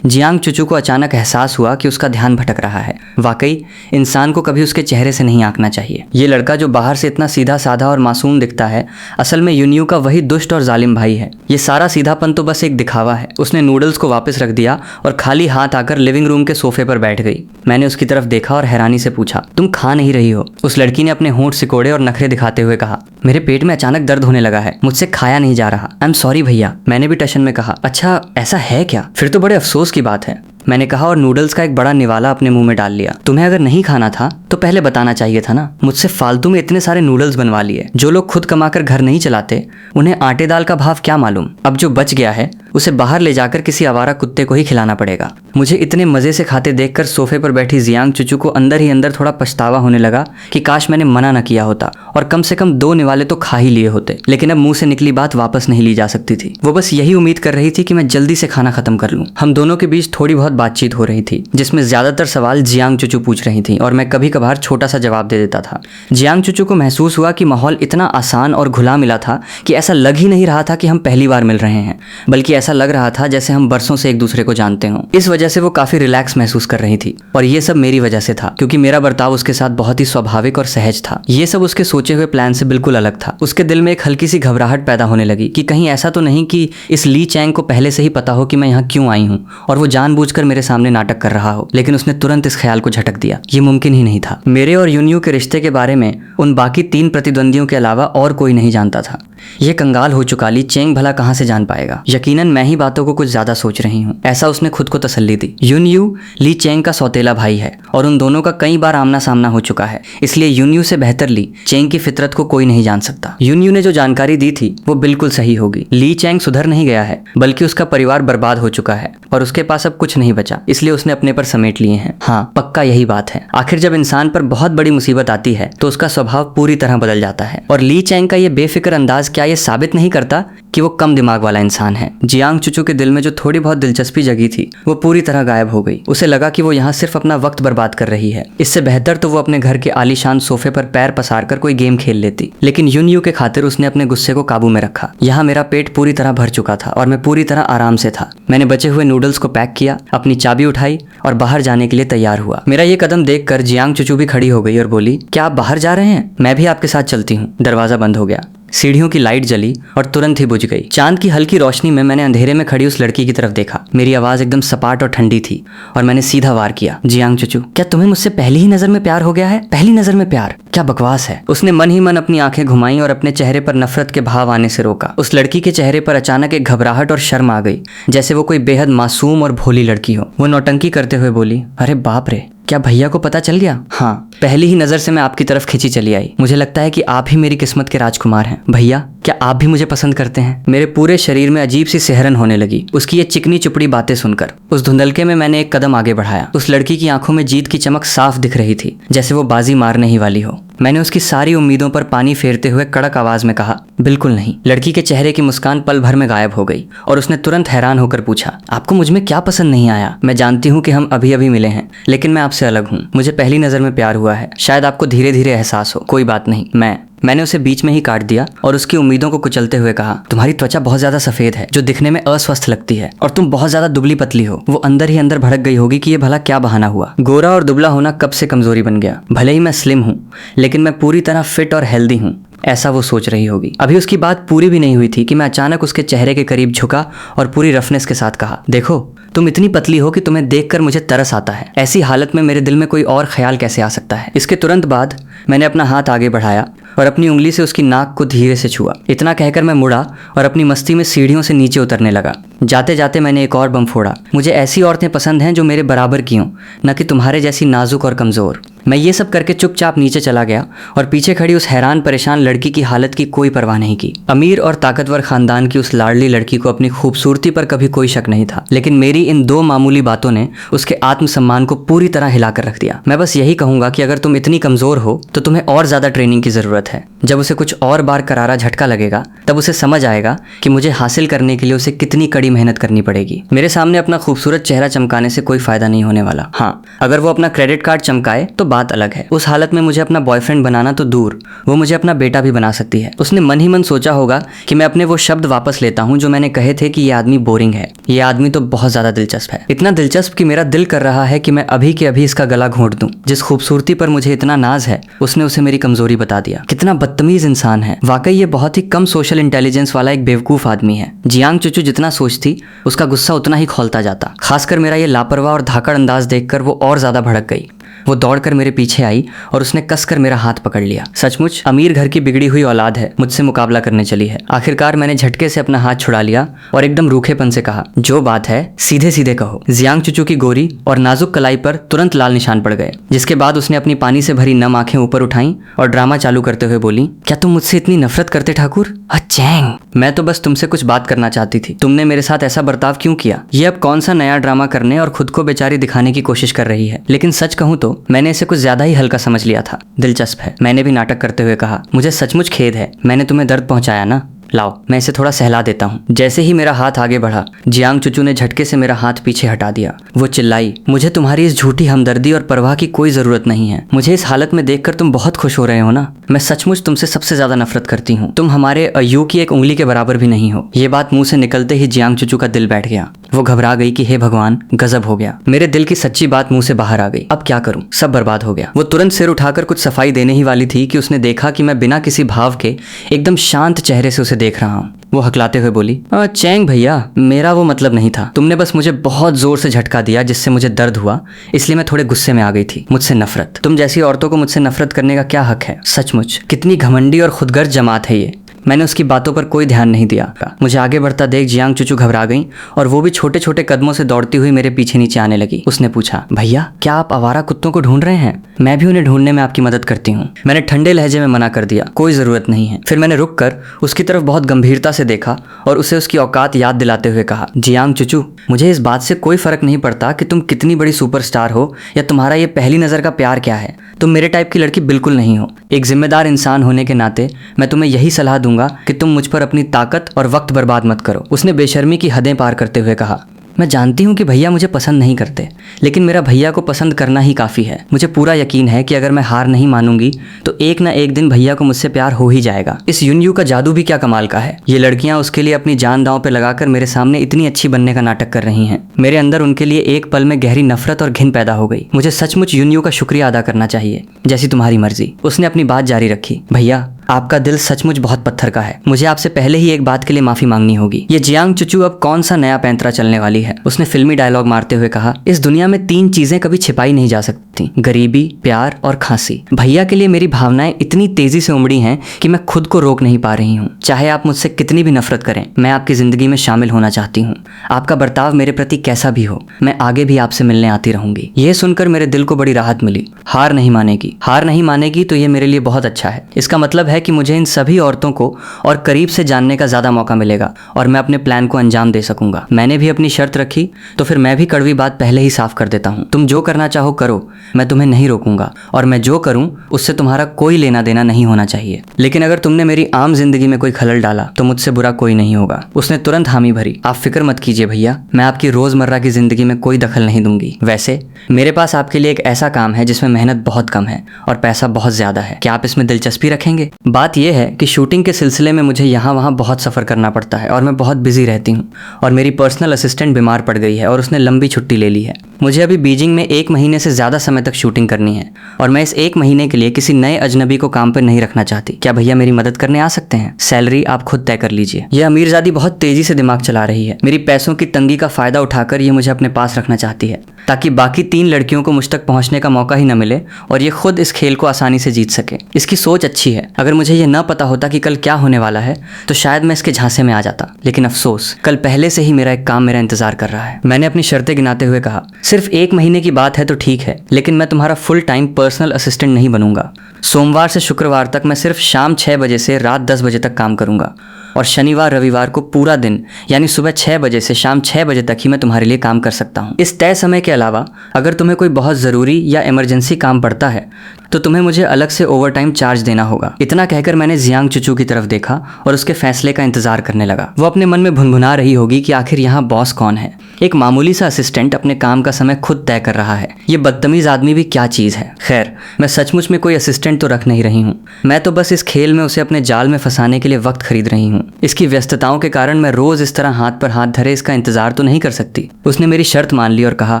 जियांग चुचू को अचानक एहसास हुआ कि उसका ध्यान भटक रहा है। वाकई इंसान को कभी उसके चेहरे से नहीं आंकना चाहिए। ये लड़का जो बाहर से इतना सीधा साधा और मासूम दिखता है, असल में यूनियू का वही दुष्ट और जालिम भाई है। ये सारा सीधापन तो बस एक दिखावा है। उसने नूडल्स को वापस रख दिया और खाली हाथ आकर लिविंग रूम के सोफे पर बैठ गई। मैंने उसकी तरफ देखा और हैरानी से पूछा, तुम खा नहीं रही हो? उस लड़की ने अपने होंठ सिकोड़े और नखरे दिखाते हुए कहा, मेरे पेट में अचानक दर्द होने लगा है, मुझसे खाया नहीं जा रहा। आई एम सॉरी भैया। मैंने भी टशन में कहा, अच्छा ऐसा है क्या? फिर तो बड़े अफसोस की बात है, मैंने कहा और नूडल्स का एक बड़ा निवाला अपने मुंह में डाल लिया। तुम्हें अगर नहीं खाना था तो पहले बताना चाहिए था ना। मुझसे फालतू में इतने सारे नूडल्स बनवा लिए। जो लोग खुद कमाकर घर नहीं चलाते उन्हें आटे दाल का भाव क्या मालूम। अब जो बच गया है उसे बाहर ले जाकर किसी आवारा कुत्ते को ही खिलाना पड़ेगा। मुझे इतने मजे से खाते देखकर सोफे पर बैठी जियांग चुचू को अंदर ही अंदर थोड़ा पछतावा होने लगा कि काश मैंने मना न किया होता और कम से कम 2 निवाले तो खा ही लिए होते। लेकिन अब मुंह से निकली बात वापस नहीं ली जा सकती थी। वो बस यही उम्मीद कर रही थी कि मैं जल्दी से खाना खत्म कर लूं। हम दोनों के बीच थोड़ी बहुत बातचीत हो रही थी, जिसमें ज्यादातर सवाल जियांग चुचू पूछ रही थी और मैं कभी कभार छोटा सा जवाब दे देता था। जियांग चुचू को महसूस हुआ कि माहौल इतना आसान और घुला मिला था कि ऐसा लग ही नहीं रहा था कि हम पहली बार मिल रहे हैं, बल्कि ऐसा लग रहा था जैसे हम बरसों से एक दूसरे को जानते हों। इस वजह से वो काफी रिलैक्स महसूस कर रही थी और ये सब मेरी वजह से था, क्योंकि मेरा बर्ताव उसके साथ बहुत ही स्वाभाविक और सहज था। ये सब उसके सोचे हुए प्लान से बिल्कुल अलग था। उसके दिल में एक हल्की सी घबराहट पैदा होने लगी कि कहीं ऐसा तो नहीं कि इस ली चैंग को पहले से ही पता हो कि मैं यहाँ क्यों आई हूँ और वो जानबूझकर मेरे सामने नाटक कर रहा हो। लेकिन उसने तुरंत इस ख्याल को झटक दिया। ये मुमकिन ही नहीं था। मेरे और यूनियू के रिश्ते के बारे में उन बाकी 3 प्रतिद्वंदियों के अलावा और कोई नहीं जानता था। ये कंगाल हो चुका ली चेंग भला कहाँ से जान पाएगा? यकीनन मैं ही बातों को कुछ ज्यादा सोच रही हूँ, ऐसा उसने खुद को तसल्ली दी। यूनियू ली चेंग का सौतेला भाई है और उन दोनों का कई बार आमना सामना हो चुका है, इसलिए यूनियू से बेहतर ली चेंग की फितरत को कोई नहीं जान सकता। यूनियू ने जो जानकारी दी थी वो बिल्कुल सही होगी। ली चेंग सुधर नहीं गया है, बल्कि उसका परिवार बर्बाद हो चुका है और उसके पास अब कुछ नहीं बचा, इसलिए उसने अपने पर समेट लिए हैं। हाँ, पक्का यही बात है। आखिर जब इंसान पर बहुत बड़ी मुसीबत आती है तो उसका स्वभाव पूरी तरह बदल जाता है। और ली चेंग का ये बेफिक्र अंदाज क्या ये साबित नहीं करता कि वो कम दिमाग वाला इंसान है? जियांग चुचू के दिल में जो थोड़ी बहुत दिलचस्पी जगी थी वो पूरी तरह गायब हो गई। उसे लगा कि वो यहाँ सिर्फ अपना वक्त बर्बाद कर रही है। इससे बेहतर तो वो अपने घर के आलीशान सोफे पर पैर पसार कर कोई गेम खेल लेती। लेकिन यूनियू के खातिर उसने अपने गुस्से को काबू में रखा। यहाँ मेरा पेट पूरी तरह भर चुका था और मैं पूरी तरह आराम से था। मैंने बचे हुए नूडल्स को पैक किया, अपनी चाबी उठाई और बाहर जाने के लिए तैयार हुआ। मेरा ये कदम देखकर जियांग चुचू भी खड़ी हो गई और बोली, क्या आप बाहर जा रहे हैं? मैं भी आपके साथ चलती हूँ। दरवाजा बंद हो गया, सीढ़ियों की लाइट जली और तुरंत ही बुझ गई। चांद की हल्की रोशनी में मैंने अंधेरे में खड़ी उस लड़की की तरफ देखा। मेरी आवाज एकदम सपाट और ठंडी थी और मैंने सीधा वार किया, जियांग चुचू, क्या तुम्हें मुझसे पहली ही नजर में प्यार हो गया है? पहली नजर में प्यार? क्या बकवास है। उसने मन ही मन अपनी आंखें घुमाई और अपने चेहरे पर नफरत के भाव आने से रोका। उस लड़की के चेहरे पर अचानक एक घबराहट और शर्म आ गई, जैसे वो कोई बेहद मासूम और भोली लड़की हो। वो नौटंकी करते हुए बोली, अरे बाप रे, क्या भैया को पता चल गया? हाँ, पहली ही नजर से मैं आपकी तरफ खिंची चली आई। मुझे लगता है कि आप ही मेरी किस्मत के राजकुमार हैं। भैया, क्या आप भी मुझे पसंद करते हैं? मेरे पूरे शरीर में अजीब सी सिहरन होने लगी उसकी ये चिकनी चुपड़ी बातें सुनकर। उस धुंधलके में मैंने एक कदम आगे बढ़ाया। उस लड़की की आंखों में जीत की चमक साफ दिख रही थी, जैसे वो बाजी मारने ही वाली हो। मैंने उसकी सारी उम्मीदों पर पानी फेरते हुए कड़क आवाज में कहा, बिल्कुल नहीं। लड़की के चेहरे की मुस्कान पल भर में गायब हो गई और उसने तुरंत हैरान होकर पूछा, आपको मुझ में क्या पसंद नहीं आया? मैं जानती हूँ कि हम अभी अभी मिले हैं, लेकिन मैं आपसे अलग हूँ। मुझे पहली नजर में प्यार हुआ है। शायद आपको धीरे धीरे एहसास हो। कोई बात नहीं, मैंने उसे बीच में ही काट दिया और उसकी उम्मीदों को कुचलते हुए कहा, तुम्हारी त्वचा बहुत ज्यादा सफेद है जो दिखने में अस्वस्थ लगती है, और तुम बहुत ज्यादा दुबली पतली हो। वो अंदर ही अंदर भड़क गई होगी कि ये भला क्या बहाना हुआ। गोरा और दुबला होना कब से कमजोरी बन गया? भले ही मैं स्लिम हूँ, लेकिन मैं पूरी तरह फिट और हेल्दी हूँ, ऐसा वो सोच रही होगी। अभी उसकी बात पूरी भी नहीं हुई थी कि मैं अचानक उसके चेहरे के करीब झुका और पूरी रफनेस के साथ कहा, देखो, तुम इतनी पतली हो कि तुम्हें देखकर मुझे तरस आता है। ऐसी हालत में मेरे दिल में कोई और ख्याल कैसे आ सकता है? इसके तुरंत बाद मैंने अपना हाथ आगे बढ़ाया और अपनी उंगली से उसकी नाक को धीरे से छुआ। इतना कहकर मैं मुड़ा और अपनी मस्ती में सीढ़ियों से नीचे उतरने लगा। जाते जाते मैंने एक और बम फोड़ा, मुझे ऐसी औरतें पसंद हैं जो मेरे बराबर की हों, न कि तुम्हारे जैसी नाजुक और कमज़ोर। मैं ये सब करके चुपचाप नीचे चला गया और पीछे खड़ी उस हैरान परेशान लड़की की हालत की कोई परवाह नहीं की। अमीर और ताकतवर खानदान की उस लाडली लड़की को अपनी खूबसूरती पर कभी कोई शक नहीं था, लेकिन मेरी इन 2 मामूली बातों ने उसके आत्मसम्मान को पूरी तरह हिलाकर रख दिया। मैं बस यही कहूंगा कि अगर तुम इतनी कमज़ोर हो तो तुम्हें और ज़्यादा ट्रेनिंग की ज़रूरत है। जब उसे कुछ और बार करारा झटका लगेगा तब उसे समझ आएगा कि मुझे हासिल करने के लिए उसे कितनी कड़ी मेहनत करनी पड़ेगी। मेरे सामने अपना खूबसूरत चेहरा चमकाने से कोई फायदा नहीं होने वाला। हाँ, अगर वो अपना क्रेडिट कार्ड चमकाए तो बात अलग है। उस हालत में मुझे अपना बॉयफ्रेंड बनाना तो दूर, वो मुझे अपना बेटा भी बना सकती है। उसने मन ही मन सोचा होगा कि मैं अपने वो शब्द वापस लेता हूँ जो मैंने कहे थे कि ये आदमी बोरिंग है। ये आदमी तो बहुत ज्यादा दिलचस्प है, इतना दिलचस्प कि मेरा दिल कर रहा है कि मैं अभी के अभी इसका गला घोंट दूं। जिस खूबसूरती पर मुझे इतना नाज है, उसने उसे मेरी कमजोरी बता दिया। कितना बदतमीज इंसान है। वाकई ये बहुत ही कम सोशल इंटेलिजेंस वाला एक बेवकूफ आदमी है। जियांग चुचू जितना सोचती, उसका गुस्सा उतना ही खौलता जाता। खासकर मेरा ये लापरवाह और धाकड़ अंदाज देखकर वो और ज्यादा भड़क गई। वो दौड़कर मेरे पीछे आई और उसने कसकर मेरा हाथ पकड़ लिया। सचमुच अमीर घर की बिगड़ी हुई औलाद है, मुझसे मुकाबला करने चली है। आखिरकार मैंने झटके से अपना हाथ छुड़ा लिया और एकदम रूखेपन से कहा, जो बात है सीधे सीधे कहो। जियांग चुचू की गोरी और नाजुक कलाई पर तुरंत लाल निशान पड़ गए, जिसके बाद उसने अपनी पानी से भरी नम आंखें ऊपर उठाई और ड्रामा चालू करते हुए बोली, क्या तुम मुझसे इतनी नफरत करते ठाकुर? चैंग, मैं तो बस तुमसे कुछ बात करना चाहती थी। तुमने मेरे साथ ऐसा बर्ताव क्यों किया? ये अब कौन सा नया ड्रामा करने और खुद को बेचारी दिखाने की कोशिश कर रही है। लेकिन सच कहूं तो मैंने इसे कुछ ज्यादा ही हल्का समझ लिया था। दिलचस्प है, मैंने भी नाटक करते हुए कहा, मुझे सचमुच खेद है, मैंने तुम्हें दर्द पहुंचाया ना। लाओ मैं इसे थोड़ा सहला देता हूँ। जैसे ही मेरा हाथ आगे बढ़ा, जियांग चुचू ने झटके से मेरा हाथ पीछे हटा दिया। वो चिल्लाई, मुझे तुम्हारी इस झूठी हमदर्दी और परवाह की कोई जरूरत नहीं है। मुझे इस हालत में देखकर तुम बहुत खुश हो रहे हो ना। मैं सचमुच तुमसे सबसे ज्यादा नफरत करती हूँ। तुम हमारे यू की एक उंगली के बराबर भी नहीं हो। ये बात मुंह से निकलते ही जियांग चुचू का दिल बैठ गया। वो घबरा गई कि हे भगवान, गजब हो गया। मेरे दिल की सच्ची बात मुंह से बाहर आ गई। अब क्या करूं, सब बर्बाद हो गया। वो तुरंत सिर उठाकर कुछ सफाई देने ही वाली थी कि उसने देखा कि मैं बिना किसी भाव के एकदम शांत चेहरे से उसे देख रहा हूँ। वो हकलाते हुए बोली, चैंग भैया, मेरा वो मतलब नहीं था। तुमने बस मुझे बहुत जोर से झटका दिया जिससे मुझे दर्द हुआ, इसलिए मैं थोड़े गुस्से में आ गई थी। मुझसे नफरत? तुम जैसी औरतों को मुझसे नफरत करने का क्या हक है? सचमुच कितनी घमंडी और खुदगर्ज जमात है ये। मैंने उसकी बातों पर कोई ध्यान नहीं दिया। मुझे आगे बढ़ता देख जियांग चुचू घबरा गई और वो भी छोटे छोटे कदमों से दौड़ती हुई मेरे पीछे नीचे आने लगी। उसने पूछा, भैया क्या आप आवारा कुत्तों को ढूंढ रहे हैं? मैं भी उन्हें ढूंढने में आपकी मदद करती हूँ। मैंने ठंडे लहजे में मना कर दिया, कोई जरूरत नहीं है। फिर मैंने रुक कर उसकी तरफ बहुत गंभीरता से देखा और उसे उसकी औकात याद दिलाते हुए कहा, जियांग चुचू, मुझे इस बात से कोई फर्क नहीं पड़ता कि तुम कितनी बड़ी सुपरस्टार हो या तुम्हारा ये पहली नजर का प्यार क्या है। तुम मेरे टाइप की लड़की बिल्कुल नहीं हो। एक जिम्मेदार इंसान होने के नाते मैं तुम्हें यही सलाह दूंगा कि तुम मुझ पर अपनी ताकत और वक्त बर्बाद मत करो। उसने बेशर्मी की हदें पार करते हुए कहा, मैं जानती हूँ कि भैया मुझे पसंद नहीं करते, लेकिन मेरा भैया को पसंद करना ही काफ़ी है। मुझे पूरा यकीन है कि अगर मैं हार नहीं मानूंगी तो एक ना एक दिन भैया को मुझसे प्यार हो ही जाएगा। इस यूनयू का जादू भी क्या कमाल का है। ये लड़कियां उसके लिए अपनी जान दांव पे लगाकर मेरे सामने इतनी अच्छी बनने का नाटक कर रही हैं। मेरे अंदर उनके लिए एक पल में गहरी नफरत और घिन पैदा हो गई। मुझे सचमुच यूनयू का शुक्रिया अदा करना चाहिए। जैसी तुम्हारी मर्जी। उसने अपनी बात जारी रखी, भैया आपका दिल सचमुच बहुत पत्थर का है। मुझे आपसे पहले ही एक बात के लिए माफी मांगनी होगी। ये जियांग चुचू अब कौन सा नया पैंतरा चलने वाली है। उसने फिल्मी डायलॉग मारते हुए कहा, इस दुनिया में 3 चीजें कभी छिपाई नहीं जा सकती, गरीबी, प्यार और खांसी। भैया के लिए मेरी भावनाएं इतनी तेजी से उमड़ी हैं कि मैं खुद को रोक नहीं पा रही हूँ। चाहे आप मुझसे कितनी भी नफरत करें, मैं आपकी जिंदगी में शामिल होना चाहती हूँ। आपका बर्ताव मेरे प्रति कैसा भी हो, मैं आगे भी आपसे मिलने आती रहूंगी। यह सुनकर मेरे दिल को बड़ी राहत मिली। हार नहीं मानेगी, हार नहीं मानेगी तो ये मेरे लिए बहुत अच्छा है। इसका मतलब है कि मुझे इन सभी औरतों को और करीब से जानने का ज्यादा मौका मिलेगा और मैं अपने प्लान को अंजाम दे सकूंगा। मैंने भी अपनी शर्त रखी, तो फिर मैं भी कड़वी बात पहले ही साफ कर देता हूँ। तुम जो करना चाहो करो, मैं तुम्हें नहीं रोकूंगा और मैं जो करूँ उससे तुम्हारा कोई लेना देना नहीं होना चाहिए। लेकिन अगर तुमने मेरी आम जिंदगी में कोई खलल डाला तो मुझसे बुरा कोई नहीं होगा। उसने तुरंत हामी भरी, आप फिक्र मत कीजिए भैया, मैं आपकी रोजमर्रा की जिंदगी में कोई दखल नहीं दूंगी। वैसे मेरे पास आपके लिए एक ऐसा काम है जिसमें मेहनत बहुत कम है और पैसा बहुत ज्यादा है। क्या आप इसमें दिलचस्पी रखेंगे? बात यह है कि शूटिंग के सिलसिले में मुझे यहाँ वहाँ बहुत सफर करना पड़ता है और मैं बहुत बिजी रहती हूँ और मेरी पर्सनल असिस्टेंट बीमार पड़ गई है और उसने लंबी छुट्टी ले ली है। मुझे अभी बीजिंग में 1 महीने से ज्यादा समय तक शूटिंग करनी है और मैं इस 1 महीने के लिए किसी नए अजनबी को काम पर नहीं रखना चाहती। क्या भैया मेरी मदद करने आ सकते हैं? सैलरी आप खुद तय कर लीजिए। यह अमीरजादी बहुत तेजी से दिमाग चला रही है। मेरी पैसों की तंगी का फायदा उठाकर ये मुझे अपने पास रखना चाहती है ताकि बाकी 3 लड़कियों को मुझ तक पहुंचने का मौका ही न मिले और ये खुद इस खेल को आसानी से जीत सके। इसकी सोच अच्छी है। अगर मुझे ये न पता होता कि कल क्या होने वाला है तो शायद मैं इसके झांसे में आ जाता, लेकिन अफसोस कल पहले से ही मेरा एक काम मेरा इंतजार कर रहा है। मैंने अपनी शर्तें गिनाते हुए कहा, सिर्फ 1 महीने की बात है तो ठीक है, लेकिन मैं तुम्हारा फुल टाइम पर्सनल असिस्टेंट नहीं बनूंगा। सोमवार से शुक्रवार तक मैं सिर्फ शाम 6 बजे से रात 10 बजे तक काम करूंगा और शनिवार रविवार को पूरा दिन यानी सुबह 6 बजे से शाम 6 बजे तक ही मैं तुम्हारे लिए काम कर सकता हूँ। इस तय समय के अलावा अगर तुम्हें कोई बहुत ज़रूरी या इमरजेंसी काम पड़ता है, तो तुम्हें मुझे अलग से ओवर टाइम चार्ज देना होगा। इतना कहकर मैंने जियांग चुचू की तरफ देखा और उसके फैसले का इंतजार करने लगा। वो अपने मन में भुनभुना रही होगी कि आखिर यहाँ बॉस कौन है। एक मामूली सा असिस्टेंट अपने काम का समय खुद तय कर रहा है। ये बदतमीज आदमी भी क्या चीज है। खैर, मैं सचमुच में कोई असिस्टेंट तो रख नहीं रही हूँ। मैं तो बस इस खेल में उसे अपने जाल में फंसाने के लिए वक्त खरीद रही हूँ। इसकी व्यस्तताओं के कारण मैं रोज इस तरह हाथ पर हाथ धरे इसका इंतजार तो नहीं कर सकती। उसने मेरी शर्त मान ली और कहा,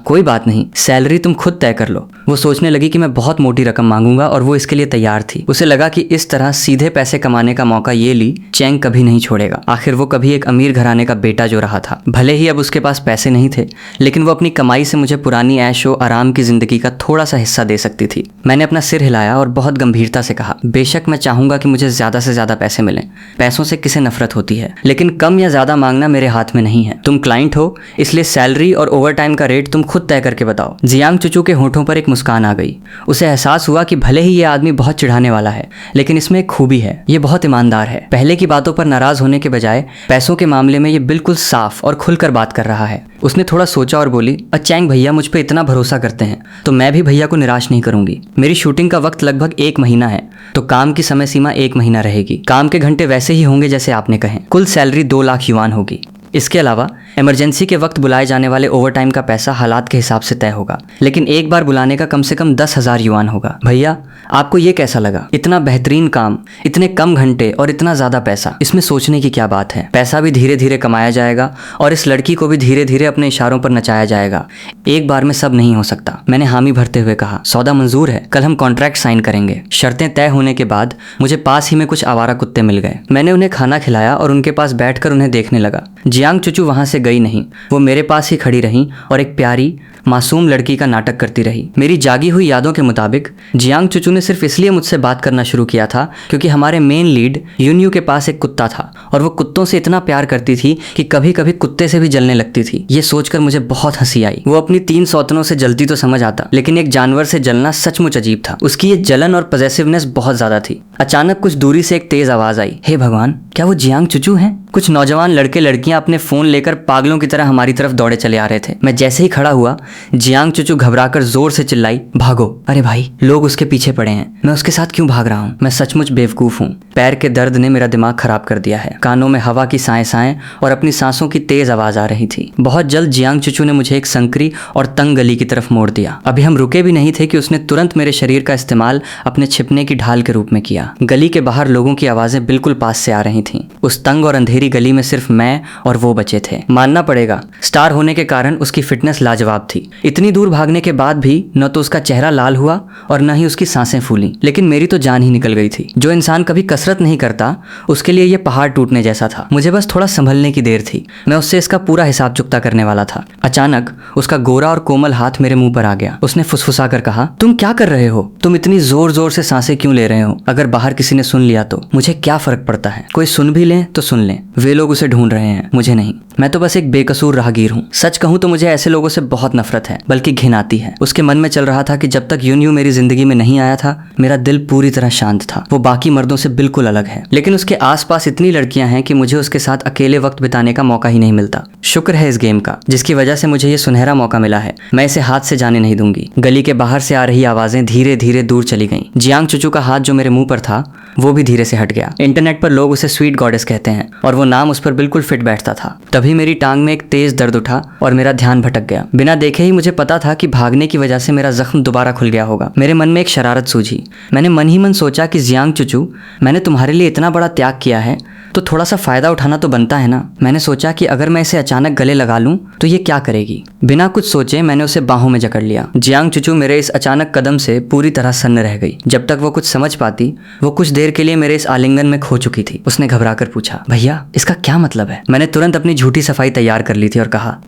कोई बात नहीं, सैलरी तुम खुद तय कर लो। वो सोचने लगी कि मैं बहुत मोटी रकम मांगूंगा और वो इसके लिए तैयार थी। उसे लगा कि इस तरह सीधे पैसे कमाने का मौका ये ली चैंग कभी नहीं छोड़ेगा। आखिर वो कभी एक अमीर घराने का बेटा जो रहा था। भले ही अब उसके पास पैसे नहीं थे, लेकिन वो अपनी कमाई से मुझे पुरानी ऐशो आराम की जिंदगी का थोड़ा सा हिस्सा दे सकती थी। मैंने अपना सिर हिलाया और बहुत गंभीरता से कहा, बेशक मैं चाहूंगा कि मुझे ज्यादा से ज्यादा पैसे मिलें। पैसों से किसे नफरत होती है, लेकिन कम या ज्यादा मांगना मेरे हाथ में नहीं है। तुम क्लाइंट हो, इसलिए सैलरी और ओवर टाइम का रेट तुम खुद तय करके बताओ। जियांग चुचू के होठों पर एक मुस्कान आ गई। उसे एहसास हुआ कि भले ही ये आदमी बहुत चिढ़ाने वाला है, लेकिन इसमें एक खूबी है, ये बहुत ईमानदार है। पहले की बातों पर नाराज होने के बजाय पैसों के मामले में ये बिल्कुल साफ और खुलकर बात कर रहा है। उसने थोड़ा सोचा और बोली, चैंग भैया मुझ पे इतना भरोसा करते हैं तो मैं भी भैया को निराश नहीं करूंगी। मेरी शूटिंग का वक्त लगभग 1 महीना है, तो काम की समय सीमा 1 महीना रहेगी। काम के घंटे वैसे ही होंगे जैसे आपने कहे। कुल सैलरी 2 लाख युआन होगी। इसके अलावा इमरजेंसी के वक्त बुलाए जाने वाले ओवर टाइम का पैसा हालात के हिसाब से तय होगा, लेकिन एक बार बुलाने का कम से कम 10,000 युआन होगा। भैया, आपको ये कैसा लगा? इतना बेहतरीन काम, इतने कम घंटे और इतना ज्यादा पैसा, इसमें सोचने की क्या बात है। पैसा भी धीरे धीरे कमाया जाएगा और इस लड़की को भी धीरे धीरे अपने इशारों पर नचाया जाएगा। एक बार में सब नहीं हो सकता। मैंने हामी भरते हुए कहा, सौदा मंजूर है, कल हम कॉन्ट्रैक्ट साइन करेंगे। शर्तें तय होने के बाद मुझे पास ही में कुछ आवारा कुत्ते मिल गए। मैंने उन्हें खाना खिलाया और उनके पास बैठकर उन्हें देखने लगा। जियांग चुचू वहां से गई नहीं, वो मेरे पास ही खड़ी रही और एक प्यारी मासूम लड़की का नाटक करती रही। मेरी जागी हुई यादों के मुताबिक जियांग चुचू ने सिर्फ इसलिए मुझसे बात करना शुरू किया था क्योंकि हमारे मेन लीड यून्यू के पास एक कुत्ता था और वो कुत्तों से इतना प्यार करती थी कि कभी कभी कुत्ते से भी जलने लगती थी। ये सोचकर मुझे बहुत हंसी आई। वो अपनी 3 सौतनों से जलती तो समझ आता, लेकिन एक जानवर से जलना सचमुच अजीब था। उसकी ये जलन और पॉसेसिवनेस बहुत ज्यादा थी। अचानक कुछ दूरी से एक तेज आवाज आई, हे भगवान, क्या वो जियांग चुचू हैं? कुछ नौजवान लड़के लड़कियां अपने फोन लेकर पागलों की तरह हमारी तरफ दौड़े चले आ रहे थे। मैं जैसे ही खड़ा हुआ, जियांग चुचू घबराकर जोर से चिल्लाई, भागो। अरे भाई, लोग उसके पीछे पड़े हैं। मैं उसके साथ क्यों भाग रहा हूँ? मैं सचमुच बेवकूफ हूँ। पैर के दर्द ने मेरा दिमाग खराब कर दिया है। कानों में हवा की साएं साएं और अपनी सांसों की तेज आवाज आ रही थी। बहुत जल्द जियांग चुचू ने मुझे एक संकरी और तंग गली की तरफ मोड़ दिया। अभी हम रुके भी नहीं थे कि उसने तुरंत मेरे शरीर का इस्तेमाल अपने छिपने की ढाल के रूप में किया। गली के बाहर लोगों की आवाजें बिल्कुल पास से आ रही थीं। उस तंग और अंधेरी गली में सिर्फ मैं और वो बचे थे। मानना पड़ेगा, स्टार होने के कारण उसकी फिटनेस लाजवाब थी। इतनी दूर भागने के बाद भी न तो उसका चेहरा लाल हुआ और न ही उसकी सांसें फूली, लेकिन मेरी तो जान ही निकल गई थी। जो इंसान कभी कसरत नहीं करता, उसके लिए ये पहाड़ टूटने जैसा था। मुझे बस थोड़ा संभलने की देर थी। मैं उससे इसका पूरा हिसाब चुकता करने वाला था। अचानक उसका गोरा और कोमल हाथ मेरे मुंह पर आ गया। उसने फुसफुसा कर कहा, तुम क्या कर रहे हो? तुम इतनी जोर जोर से सांसें क्यों ले रहे हो? अगर बाहर किसी ने सुन लिया तो मुझे क्या फर्क पड़ता है? कोई सुन भी ले तो सुन ले, वे लोग उसे ढूंढ रहे हैं, मुझे नहीं। मैं तो बस एक बेकसूर राहगीर हूँ। सच कहूँ तो मुझे ऐसे लोगों से बहुत नफरत है, बल्कि घिन आती है। उसके मन में चल रहा था कि जब तक यून्यू मेरी जिंदगी में नहीं आया था, मेरा दिल पूरी तरह शांत था। वो बाकी मर्दों से बिल्कुल अलग है, लेकिन उसके आसपास इतनी लड़कियां हैं कि मुझे उसके साथ अकेले वक्त बिताने का मौका ही नहीं मिलता। शुक्र है इस गेम का, जिसकी वजह से मुझे ये सुनहरा मौका मिला है। मैं इसे हाथ से जाने नहीं दूंगी। गली के बाहर से आ रही आवाजें धीरे धीरे दूर चली गईं। जियांग चुचू का हाथ जो मेरे मुंह पर था, वो भी धीरे से हट गया। इंटरनेट पर लोग उसे स्वीट गॉडेस कहते हैं और वो नाम उस पर बिल्कुल फिट बैठता था। तभी मेरी टांग में एक तेज दर्द उठा और मेरा ध्यान भटक गया। बिना देखे ही मुझे पता था कि भागने की वजह से मेरा जख्म दोबारा खुल गया होगा। मेरे मन में एक शरारत सूझी। मैंने मन ही मन सोचा कि जियांग चुचू, मैंने तुम्हारे लिए इतना बड़ा त्याग किया है तो थोड़ा सा फायदा उठाना तो बनता है ना। मैंने सोचा कि अगर मैं इसे अचानक गले लगा लूं तो ये क्या करेगी। बिना कुछ सोचे मैंने उसे बाहों में जकड़ लिया। जियांग चुचू मेरे इस अचानक कदम से पूरी तरह सन्न रह गई। जब तक वो कुछ समझ पाती, वो कुछ देर के लिए मेरे इस आलिंगन में खो चुकी थी। उसने घबराकर पूछा, भैया इसका क्या मतलब है? मैंने तुरंत अपनी झूठी सफाई तैयार कर ली थी और कहा,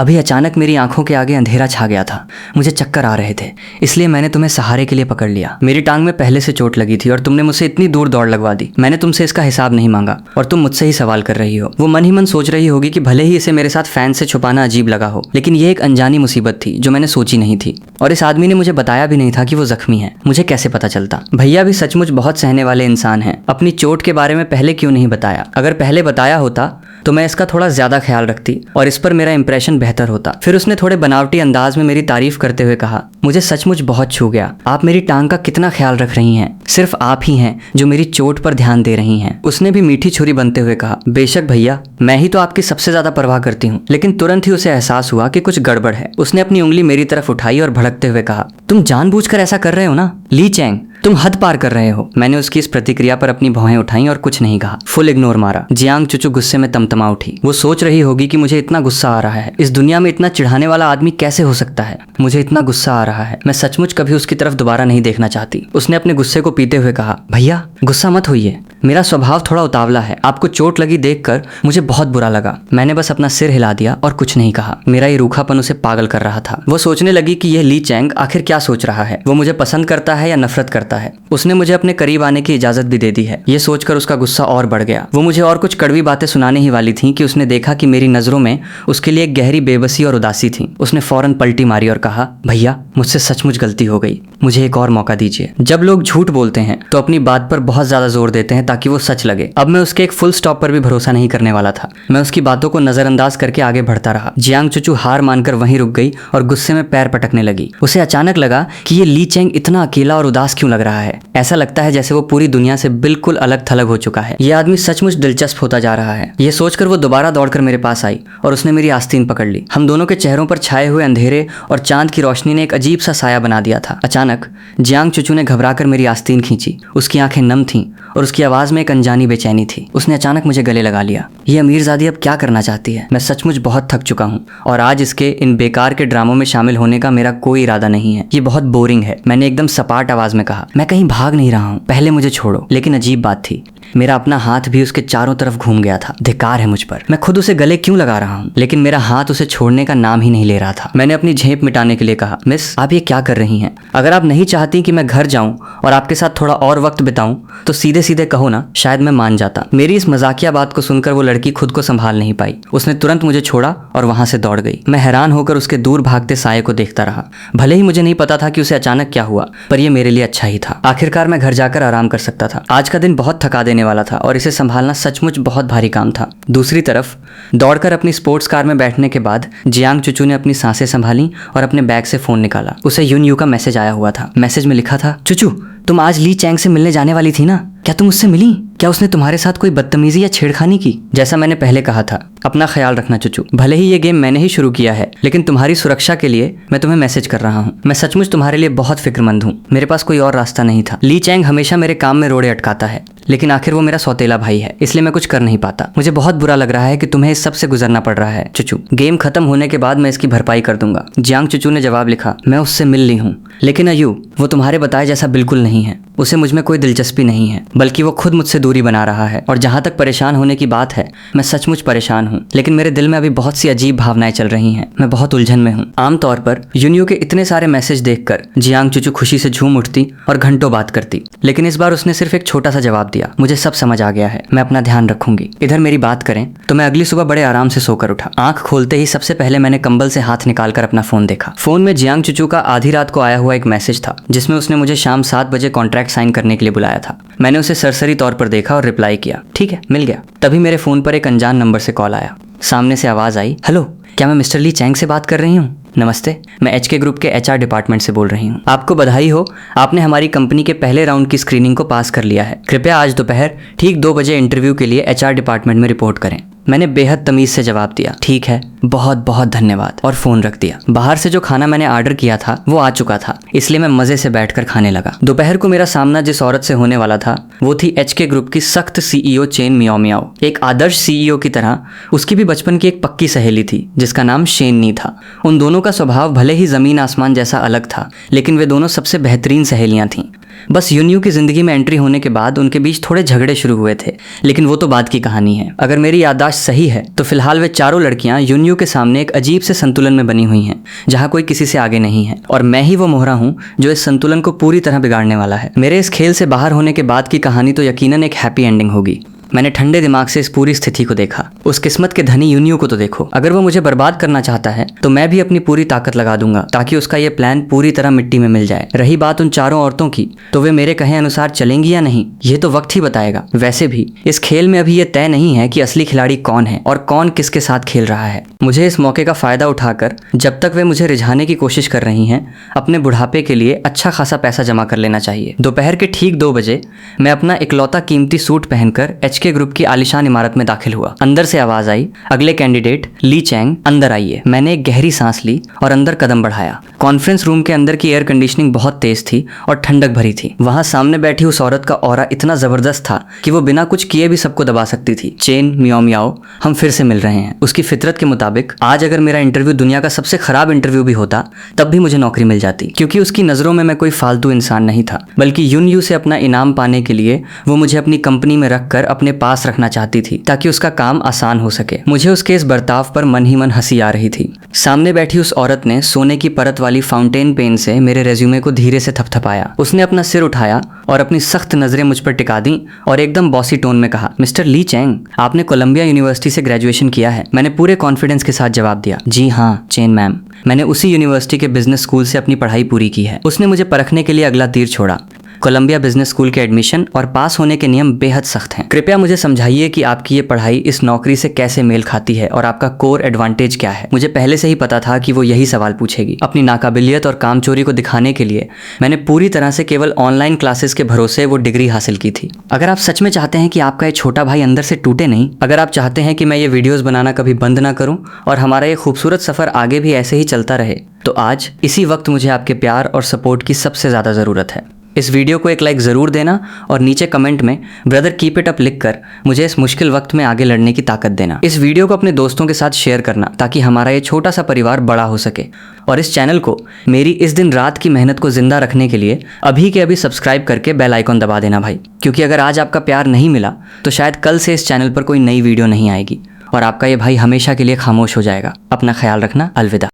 अभी अचानक मेरी आंखों के आगे अंधेरा छा गया था। मुझे चक्कर आ रहे थे, इसलिए मैंने तुम्हें सहारे के लिए पकड़ लिया। मेरी टांग में पहले से चोट लगी थी और तुमने मुझसे इतनी दूर दौड़ लगवा दी। मैंने तुमसे इसका हिसाब नहीं मांगा और तुम मुझसे ही सवाल कर रही हो। वो मन ही मन सोच रही होगी कि भले ही इसे मेरे साथ फैन से छुपाना अजीब लगा हो, लेकिन ये एक अनजानी मुसीबत थी जो मैंने सोची नहीं थी। और इस आदमी ने मुझे बताया भी नहीं था कि वो जख्मी है। मुझे कैसे पता चलता? भैया भी सचमुच बहुत सहने वाले इंसान हैं। अपनी चोट के बारे में पहले क्यों नहीं बताया? अगर पहले बताया होता तो मैं इसका थोड़ा ज्यादा ख्याल रखती और इस पर मेरा इंप्रेशन बेहतर होता। फिर उसने थोड़े बनावटी अंदाज में मेरी तारीफ करते हुए कहा, मुझे सचमुच बहुत छू गया। आप मेरी टांग का कितना ख्याल रख रही हैं। सिर्फ आप ही हैं जो मेरी चोट पर ध्यान दे रही हैं। उसने भी मीठी छुरी बनते हुए कहा, बेशक भैया, मैं ही तो आपकी सबसे ज्यादा परवाह करती हूँ। लेकिन तुरंत ही उसे एहसास हुआ कि कुछ गड़बड़ है। उसने अपनी उंगली मेरी तरफ उठाई और भड़कते हुए कहा, तुम जानबूझकर ऐसा कर रहे हो ना ली चैंग, तुम हद पार कर रहे हो। मैंने उसकी इस प्रतिक्रिया पर अपनी भौहें उठाई और कुछ नहीं कहा, फुल इग्नोर मारा। जियांग चुचू गुस्से में तमतमा उठी। वो सोच रही होगी कि मुझे इतना गुस्सा आ रहा है, इस दुनिया में इतना चिढ़ाने वाला आदमी कैसे हो सकता है। मुझे इतना गुस्सा आ रहा है, मैं सचमुच कभी उसकी तरफ दोबारा नहीं देखना चाहती। उसने अपने गुस्से को पीते हुए कहा, भैया गुस्सा मत होइए, मेरा स्वभाव थोड़ा उतावला है। आपको चोट लगी देखकर मुझे बहुत बुरा लगा। मैंने बस अपना सिर हिला दिया और कुछ नहीं कहा। मेरा ये रूखापन उसे पागल कर रहा था। वो सोचने लगी कि यह ली चैंग आखिर क्या सोच रहा है, वो मुझे पसंद करता है या नफरत करता है। उसने मुझे अपने करीब आने की इजाजत भी दे दी है। ये सोचकर उसका गुस्सा और बढ़ गया। वो मुझे और कुछ कड़वी बातें सुनाने ही वाली थी कि उसने देखा कि मेरी नजरों में उसके लिए एक गहरी बेबसी और उदासी थी। उसने फौरन पलटी मारी और कहा, भैया मुझसे सचमुच गलती हो गई, मुझे एक और मौका दीजिए। जब लोग झूठ बोलते हैं तो अपनी बात पर बहुत ज्यादा जोर देते हैं ताकि वो सच लगे। अब मैं उसके एक फुल स्टॉप पर भी भरोसा नहीं करने वाला था। मैं उसकी बातों को नजरअंदाज करके आगे बढ़ता रहा। जियांग चुचू हार मानकर वहीं रुक गई और गुस्से में पैर पटकने लगी। उसे अचानक लगा कि ये ली चैंग इतना अकेला और उदास क्यों लग रहा है। ऐसा लगता है जैसे वो पूरी दुनिया से बिल्कुल अलग थलग हो चुका है। ये आदमी सचमुच दिलचस्प होता जा रहा है। ये सोचकर वो दोबारा दौड़कर मेरे पास आई और उसने मेरी आस्तीन पकड़ ली। हम दोनों के चेहरों पर छाए हुए अंधेरे और चांद की रोशनी ने एक अजीब सा साया बना दिया था। अचानक जियांग चुचू ने घबराकर मेरी आस्तीन खींची। उसकी आंखें नम थीं और उसकी आवाज में एक अनजानी बेचैनी थी। उसने अचानक मुझे गले लगा लिया। ये अमीरजादी अब क्या करना चाहती है। मैं सचमुच बहुत थक चुका हूँ और आज इसके इन बेकार के ड्रामों में शामिल होने का मेरा कोई इरादा नहीं है। ये बहुत बोरिंग है। मैंने एकदम सपाट आवाज में कहा, मैं कहीं भाग नहीं रहा हूँ, पहले मुझे छोड़ो। लेकिन अजीब बात थी, मेरा अपना हाथ भी उसके चारों तरफ घूम गया था। धिक्कार है मुझ पर, मैं खुद उसे गले क्यों लगा रहा हूँ। लेकिन मेरा हाथ उसे छोड़ने का नाम ही नहीं ले रहा था। मैंने अपनी झेप मिटाने के लिए कहा, मिस आप ये क्या कर रही हैं। अगर आप नहीं चाहती कि मैं घर जाऊं और आपके साथ थोड़ा और वक्त बिताऊं तो सीधे सीधे कहो ना, शायद मैं मान जाता। मेरी इस मजाकिया बात को सुनकर वो लड़की खुद को संभाल नहीं पाई। उसने तुरंत मुझे छोड़ा और वहां से दौड़ गई। मैं हैरान होकर उसके दूर भागते साये को देखता रहा। भले ही मुझे नहीं पता था कि उसे अचानक क्या हुआ, पर यह मेरे लिए अच्छा ही था। आखिरकार मैं घर जाकर आराम कर सकता था। आज का दिन बहुत थका देने वाला था और इसे संभालना सचमुच बहुत भारी काम था। दूसरी तरफ दौड़कर अपनी स्पोर्ट्स कार में बैठने के बाद जियांग चुचू ने अपनी सांसें संभाली और अपने बैग से फोन निकाला। उसे यून यू का मैसेज आया हुआ था। मैसेज में लिखा था, चुचू तुम आज ली चैंग से मिलने जाने वाली थी ना, क्या तुम उससे मिली। क्या उसने तुम्हारे साथ कोई बदतमीजी या छेड़खानी की। जैसा मैंने पहले कहा था, अपना ख्याल रखना चुचू। भले ही ये गेम मैंने ही शुरू किया है, लेकिन तुम्हारी सुरक्षा के लिए मैं तुम्हें मैसेज कर रहा हूँ। मैं सचमुच तुम्हारे लिए बहुत फिक्रमंद हूँ। मेरे पास कोई और रास्ता नहीं था। ली चैंग हमेशा मेरे काम में रोड़े अटकाता है, लेकिन आखिर वो मेरा सौतेला भाई है, इसलिए मैं कुछ कर नहीं पाता। मुझे बहुत बुरा लग रहा है कि तुम्हें इस सब से गुजरना पड़ रहा है चुचू। गेम खत्म होने के बाद मैं इसकी भरपाई कर दूंगा। जियांग चुचू ने जवाब लिखा, मैं उससे मिल ली हूँ, लेकिन अयू वो तुम्हारे बताए जैसा बिल्कुल नहीं है। उसे मुझ में कोई दिलचस्पी नहीं है, बल्कि वो खुद मुझसे दूरी बना रहा है। और जहां तक परेशान होने की बात है, मैं सचमुच परेशान हूँ, लेकिन मेरे दिल में अभी बहुत सी अजीब भावनाएं चल रही हैं। मैं बहुत उलझन में हूँ। आमतौर पर यूनियो के इतने सारे मैसेज देखकर जियांग चुचू खुशी से झूम उठती और घंटों बात करती, लेकिन इस बार उसने सिर्फ एक छोटा सा जवाब दिया, मुझे सब समझ आ गया है, मैं अपना ध्यान रखूंगी। इधर मेरी बात करें तो मैं अगली सुबह बड़े आराम से सोकर उठा। आंख खोलते ही सबसे पहले मैंने कंबल से हाथ निकालकर अपना फोन देखा। फोन में जियांग चुचू का आधी रात को आया हुआ एक मैसेज था, जिसमें उसने मुझे शाम 7 बजे कॉन्ट्रैक्ट साइन करने के लिए बुलाया था। मैंने उसे सरसरी तौर पर देखा और रिप्लाई किया, ठीक है मिल गया। तभी मेरे फोन पर एक अनजान नंबर से कॉल आया। सामने से आवाज आई, हेलो क्या मैं मिस्टर ली चैंग से बात कर रही हूँ। नमस्ते, मैं एचके ग्रुप के एचआर डिपार्टमेंट से बोल रही हूँ। आपको बधाई हो, आपने हमारी कंपनी के पहले राउंड की स्क्रीनिंग को पास कर लिया है। कृपया आज दोपहर ठीक 2 बजे इंटरव्यू के लिए एचआर डिपार्टमेंट में रिपोर्ट करें। मैंने बेहद तमीज से जवाब दिया, ठीक है बहुत बहुत धन्यवाद, और फोन रख दिया। बाहर से जो खाना मैंने ऑर्डर किया था वो आ चुका था, इसलिए मैं मजे से बैठकर खाने लगा। दोपहर को मेरा सामना जिस औरत से होने वाला था वो थी एचके ग्रुप की सख्त सीईओ चेन मियाओ मियाओ। एक आदर्श सीईओ की तरह उसकी भी बचपन की एक पक्की सहेली थी जिसका नाम शेननी था। उन दोनों का स्वभाव भले ही जमीन आसमान जैसा अलग था, लेकिन वे दोनों सबसे बेहतरीन सहेलियां थीं। बस यूनियो की जिंदगी में एंट्री होने के बाद उनके बीच थोड़े झगड़े शुरू हुए थे, लेकिन वो तो बाद की कहानी है। अगर मेरी याददाश्त सही है तो फिलहाल वे चारों लड़कियां यूनियो के सामने एक अजीब से संतुलन में बनी हुई हैं, जहां कोई किसी से आगे नहीं है, और मैं ही वो मोहरा हूं जो इस संतुलन को पूरी तरह बिगाड़ने वाला है। मेरे इस खेल से बाहर होने के बाद की कहानी तो यकीनन एक हैप्पी एंडिंग होगी। मैंने ठंडे दिमाग से इस पूरी स्थिति को देखा। उस किस्मत के धनी यूनियो को तो देखो, अगर वो मुझे बर्बाद करना चाहता है तो मैं भी अपनी पूरी ताकत लगा दूंगा ताकि उसका ये प्लान पूरी तरह मिट्टी में मिल जाए। रही बात उन चारों औरतों की, तो वे मेरे कहे अनुसार चलेंगी या नहीं, ये तो वक्त ही बताएगा। वैसे भी इस खेल में अभी ये तय नहीं है कि असली खिलाड़ी कौन है और कौन किसके साथ खेल रहा है। मुझे इस मौके का फायदा उठाकर, जब तक वे मुझे रिझाने की कोशिश कर रही हैं, अपने बुढ़ापे के लिए अच्छा खासा पैसा जमा कर लेना चाहिए। दोपहर के ठीक 2 बजे मैं अपना इकलौता कीमती सूट पहनकर HK ग्रुप की आलीशान इमारत में दाखिल हुआ। अंदर से आवाज आई, अगले कैंडिडेट ली चैंग अंदर आइए। मैंने एक गहरी सांस ली और अंदर कदम बढ़ाया। कॉन्फ्रेंस रूम के अंदर की एयर कंडीशनिंग बहुत तेज थी और ठंडक भरी थी। वहां सामने बैठी उस औरत का ऑरा इतना जबरदस्त था कि वो बिना कुछ किए भी सबको दबा सकती थी। चेन मियाओ मियाओ, हम फिर से मिल रहे हैं। उसकी फितरत के मुताबिक आज अगर मेरा इंटरव्यू दुनिया का सबसे खराब इंटरव्यू भी होता तब भी मुझे नौकरी मिल जाती, क्योंकि उसकी नजरों में मैं कोई फालतू इंसान नहीं था, बल्कि यूनयू से अपना इनाम पाने के लिए वो मुझे अपनी कंपनी में रखकर अपने पास रखना चाहती थी ताकि उसका काम आसान हो सके। मुझे उसके इस बर्ताव पर मन ही मन हंसी आ रही थी। सामने बैठी उस औरत ने सोने की परत वाली फाउंटेन पेन से मेरे रेज्यूमे को धीरे से थपथपाया। उसने अपना सिर उठाया और अपनी सख्त नजरें मुझ पर टिका दी और एकदम बॉसी टोन में कहा, मिस्टर ली चैंग, आपने कोलंबिया यूनिवर्सिटी से ग्रेजुएशन किया है? मैंने पूरे कॉन्फिडेंस के साथ जवाब दिया, जी हाँ चेन मैम, मैंने उसी यूनिवर्सिटी के बिजनेस स्कूल से अपनी पढ़ाई पूरी की है। उसने मुझे परखने के लिए अगला तीर छोड़ा। कोलंबिया बिजनेस स्कूल के एडमिशन और पास होने के नियम बेहद सख्त हैं। कृपया मुझे समझाइए कि आपकी ये पढ़ाई इस नौकरी से कैसे मेल खाती है और आपका कोर एडवांटेज क्या है। मुझे पहले से ही पता था कि वो यही सवाल पूछेगी। अपनी नाकाबिलियत और कामचोरी को दिखाने के लिए मैंने पूरी तरह से केवल ऑनलाइन क्लासेस के भरोसे वो डिग्री हासिल की थी। अगर आप सच में चाहते हैं कि आपका ये छोटा भाई अंदर से टूटे नहीं, अगर आप चाहते हैं कि मैं ये वीडियोस बनाना कभी बंद ना करूं और हमारा ये खूबसूरत सफर आगे भी ऐसे ही चलता रहे, तो आज इसी वक्त मुझे आपके प्यार और सपोर्ट की सबसे ज़्यादा ज़रूरत है। इस वीडियो को एक लाइक ज़रूर देना और नीचे कमेंट में ब्रदर कीप इट अप लिखकर मुझे इस मुश्किल वक्त में आगे लड़ने की ताकत देना। इस वीडियो को अपने दोस्तों के साथ शेयर करना ताकि हमारा ये छोटा सा परिवार बड़ा हो सके। और इस चैनल को मेरी इस दिन रात की मेहनत को जिंदा रखने के लिए अभी के अभी सब्सक्राइब करके बेल आइकॉन दबा देना भाई, क्योंकि अगर आज आपका प्यार नहीं मिला तो शायद कल से इस चैनल पर कोई नई वीडियो नहीं आएगी और आपका ये भाई हमेशा के लिए खामोश हो जाएगा। अपना ख्याल रखना, अलविदा।